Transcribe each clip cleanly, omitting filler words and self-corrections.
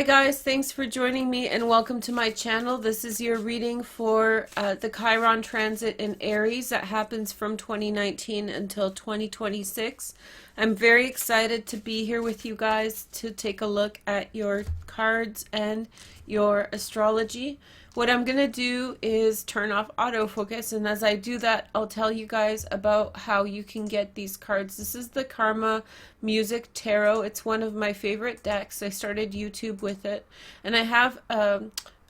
Hi guys, thanks for joining me and welcome to my channel. This is your reading for the Chiron transit in Aries that happens from 2019 until 2026. I'm very excited to be here with you guys to take a look at your cards and your astrology. What I'm going to do is turn off autofocus, and as I do that, I'll tell you guys about how you can get these cards. This is the Karma Music Tarot. It's one of my favorite decks. I started YouTube with it, and I have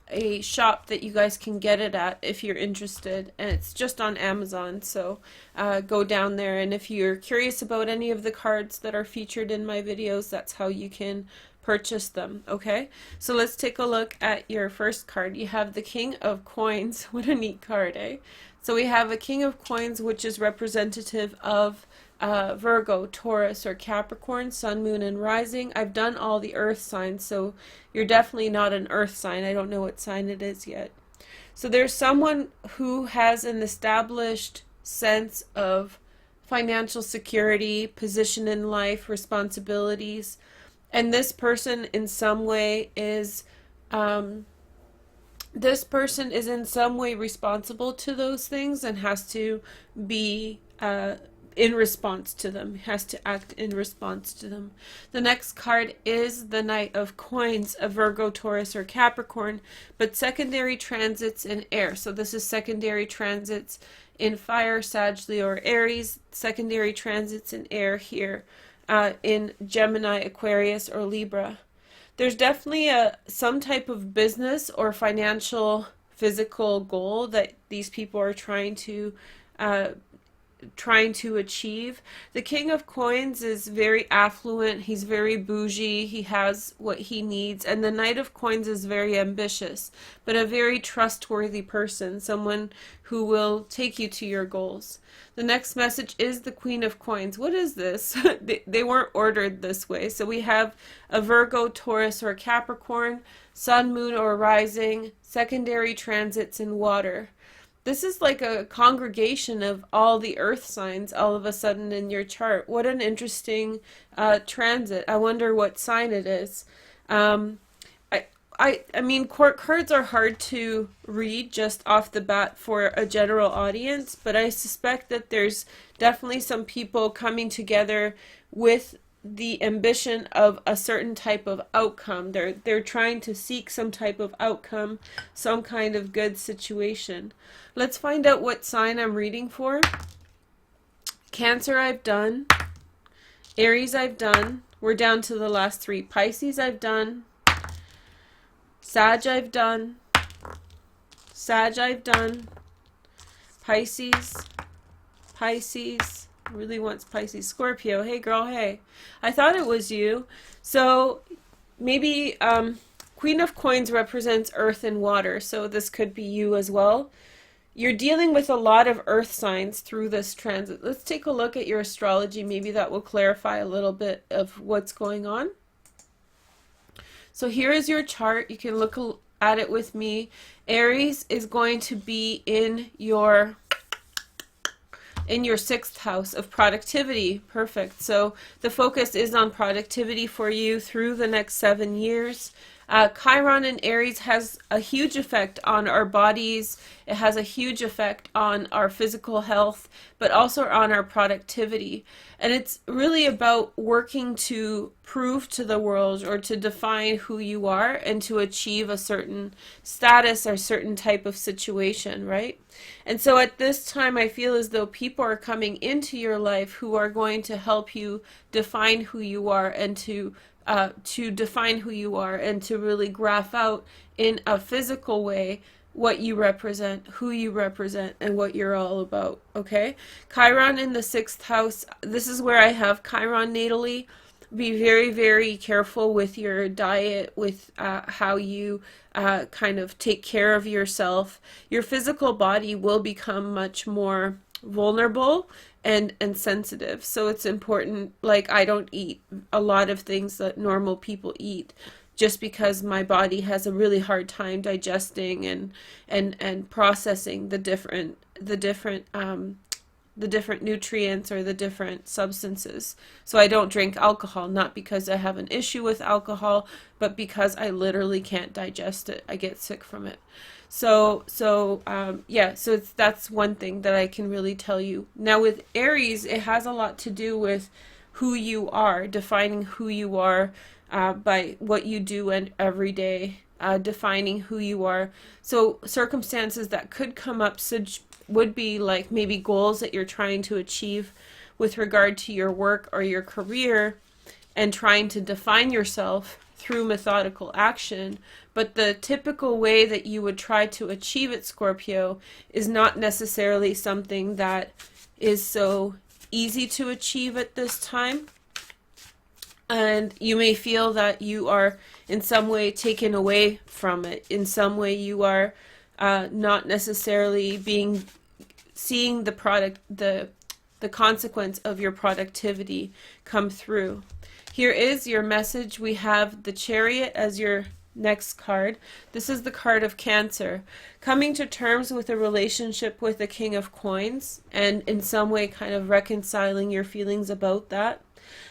a shop that you guys can get it at if you're interested, and it's just on Amazon, so go down there, and if you're curious about any of the cards that are featured in my videos, that's how you can purchase them. Okay, so let's take a look at your first card. You have the King of Coins. What a neat card, eh? So we have a King of Coins, which is representative of Virgo, Taurus, or Capricorn, Sun, Moon, and Rising. I've done all the earth signs, so you're definitely not an earth sign. I don't know what sign it is yet. So there's someone who has an established sense of financial security, position in life, responsibilities, and this person in some way is in some way responsible to those things and has to be in response to them, has to act in response to them. The next card is the Knight of Coins, a Virgo, Taurus, or Capricorn, but secondary transits in air. So this is secondary transits in fire, Sag, Leo, or Aries, secondary transits in air here. In Gemini, Aquarius, or Libra. There's definitely some type of business or financial physical goal that these people are trying to achieve. The King of Coins is very affluent, he's very bougie, he has what he needs, and the Knight of Coins is very ambitious, but a very trustworthy person, someone who will take you to your goals. The next message is the Queen of Coins. What is this? They weren't ordered this way. So we have a Virgo, Taurus, or Capricorn, Sun, Moon, or Rising, secondary transits in water. This is like a congregation of all the earth signs all of a sudden in your chart. What an interesting transit. I wonder what sign it is. I mean, court cards are hard to read just off the bat for a general audience, but I suspect that there's definitely some people coming together with the ambition of a certain type of outcome. They're trying to seek some type of outcome, some kind of good situation. Let's find out what sign I'm reading for. Cancer I've done. Aries I've done. We're down to the last three. Pisces I've done. Sag I've done. Sag I've done. Pisces. Pisces. Really wants Pisces. Scorpio. Hey girl, hey. I thought it was you. So maybe Queen of Coins represents earth and water, so this could be you as well. You're dealing with a lot of earth signs through this transit. Let's take a look at your astrology. Maybe that will clarify a little bit of what's going on. So here is your chart. You can look at it with me. Aries is going to be in your sixth house of productivity. Perfect. So the focus is on productivity for you through the next 7 years. Chiron in Aries has a huge effect on our bodies. It has a huge effect on our physical health, but also on our productivity. And it's really about working to prove to the world or to define who you are and to achieve a certain status or certain type of situation, right? And so at this time, I feel as though people are coming into your life who are going to help you define who you are and to define who you are and to really graph out in a physical way what you represent, who you represent, and what you're all about, okay? Chiron in the sixth house, this is where I have Chiron natally. Be very, very careful with your diet, with how you kind of take care of yourself. Your physical body will become much more vulnerable and sensitive, so it's important. Like, I don't eat a lot of things that normal people eat just because my body has a really hard time digesting and processing the different the different nutrients or the different substances. So I don't drink alcohol, not because I have an issue with alcohol, but because I literally can't digest it. I get sick from it. Yeah, so that's one thing that I can really tell you. Now with Aries, it has a lot to do with who you are, defining who you are by what you do and every day, defining who you are. So circumstances that could come up would be like maybe goals that you're trying to achieve with regard to your work or your career, and trying to define yourself through methodical action. But the typical way that you would try to achieve it, Scorpio, is not necessarily something that is so easy to achieve at this time. And you may feel that you are in some way taken away from it. In some way you are not necessarily seeing the consequence of your productivity come through. Here is your message. We have the Chariot as your next card. This is the card of Cancer. Coming to terms with a relationship with the King of Coins, and in some way kind of reconciling your feelings about that.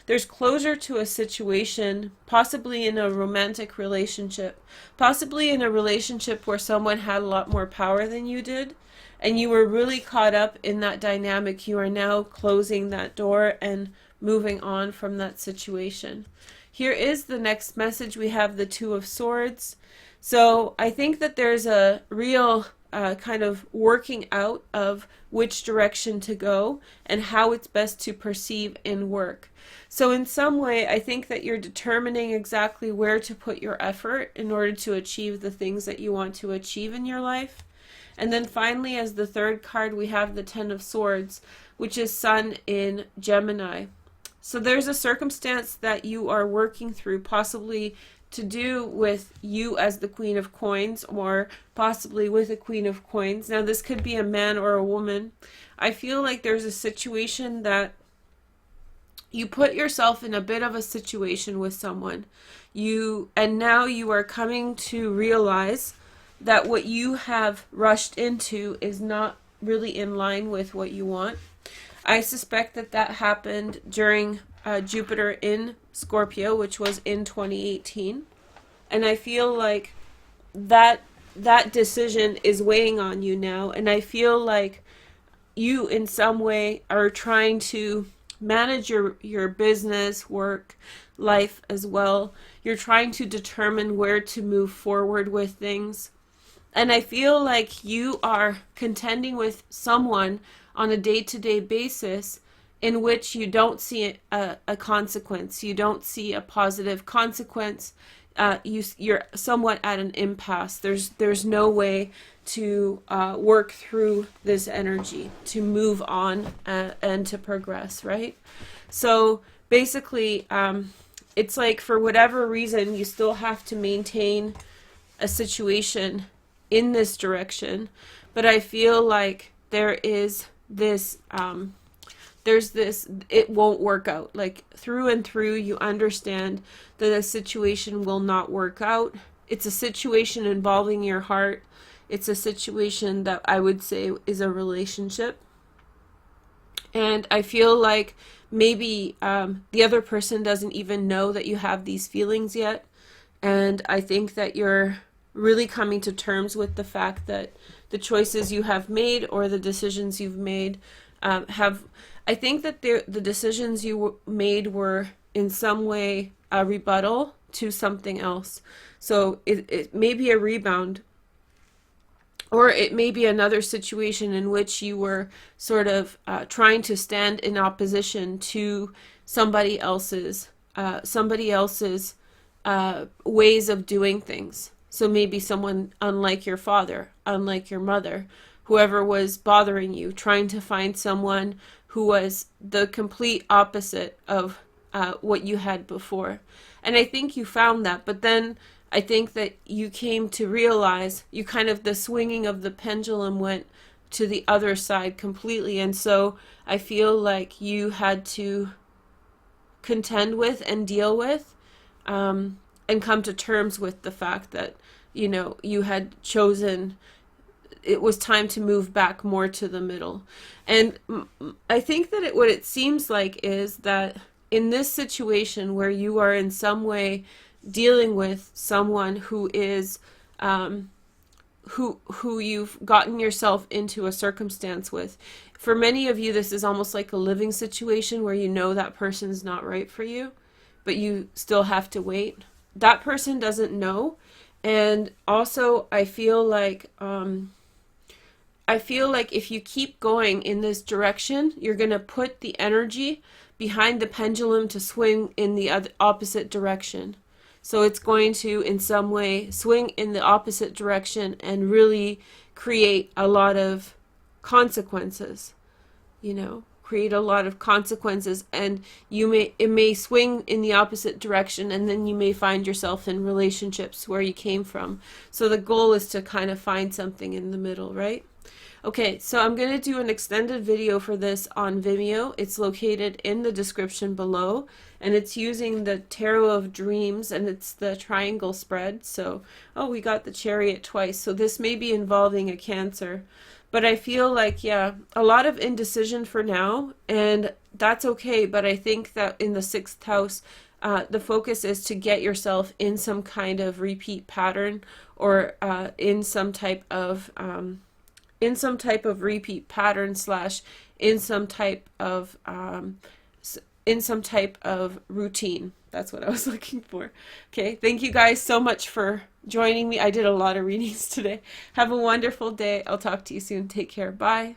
There's closure to a situation, possibly in a romantic relationship, possibly in a relationship where someone had a lot more power than you did, and you were really caught up in that dynamic. You are now closing that door and moving on from that situation. Here is the next message. We have the Two of Swords. So I think that there's a real kind of working out of which direction to go and how it's best to perceive in work. So in some way, I think that you're determining exactly where to put your effort in order to achieve the things that you want to achieve in your life. And then finally, as the third card, we have the Ten of Swords, which is Sun in Gemini. So there's a circumstance that you are working through, possibly to do with you as the Queen of Coins, or possibly with a Queen of Coins. Now this could be a man or a woman. I feel like there's a situation that you put yourself in a bit of a situation with someone. And now you are coming to realize that what you have rushed into is not really in line with what you want. I suspect that that happened during Jupiter in Scorpio, which was in 2018. And I feel like that decision is weighing on you now. And I feel like you in some way are trying to manage your business, work, life as well. You're trying to determine where to move forward with things. And I feel like you are contending with someone on a day-to-day basis in which you don't see a consequence. You don't see a positive consequence. You're somewhat at an impasse. There's no way to work through this energy, to move on and to progress, right? So basically, it's like for whatever reason, you still have to maintain a situation in this direction, but I feel like there is this it won't work out. Like through and through, you understand that a situation will not work out. It's a situation involving your heart. It's a situation that I would say is a relationship. And I feel like maybe the other person doesn't even know that you have these feelings yet. And I think that you're really coming to terms with the fact that the choices you have made or the decisions you've made I think that the decisions you made were in some way a rebuttal to something else. So it may be a rebound, or it may be another situation in which you were sort of trying to stand in opposition to somebody else's ways of doing things. So maybe someone unlike your father, unlike your mother, whoever was bothering you, trying to find someone who was the complete opposite of what you had before. And I think you found that, but then I think that you came to realize the swinging of the pendulum went to the other side completely. And so I feel like you had to contend with and deal with and come to terms with the fact that, you had chosen it was time to move back more to the middle. And I think that what it seems like is that in this situation where you are in some way dealing with someone who is who you've gotten yourself into a circumstance with, for many of you this is almost like a living situation where you know that person's not right for you, but you still have to wait. That person doesn't know. And also I feel like if you keep going in this direction, you're going to put the energy behind the pendulum to swing in the opposite direction. So it's going to, in some way, swing in the opposite direction and really create a lot of consequences, create a lot of consequences, and it may swing in the opposite direction, and then you may find yourself in relationships where you came from. So the goal is to kind of find something in the middle, right? Okay, so I'm going to do an extended video for this on Vimeo. It's located in the description below, and it's using the Tarot of Dreams, and it's the triangle spread. So, oh, we got the Chariot twice, so this may be involving a Cancer. But I feel like, yeah, a lot of indecision for now, and that's okay. But I think that in the 6th house, the focus is to get yourself in some kind of repeat pattern, or in some type of repeat pattern slash in some type of routine. That's what I was looking for. Okay, thank you guys so much for joining me. I did a lot of readings today. Have a wonderful day. I'll talk to you soon. Take care. Bye.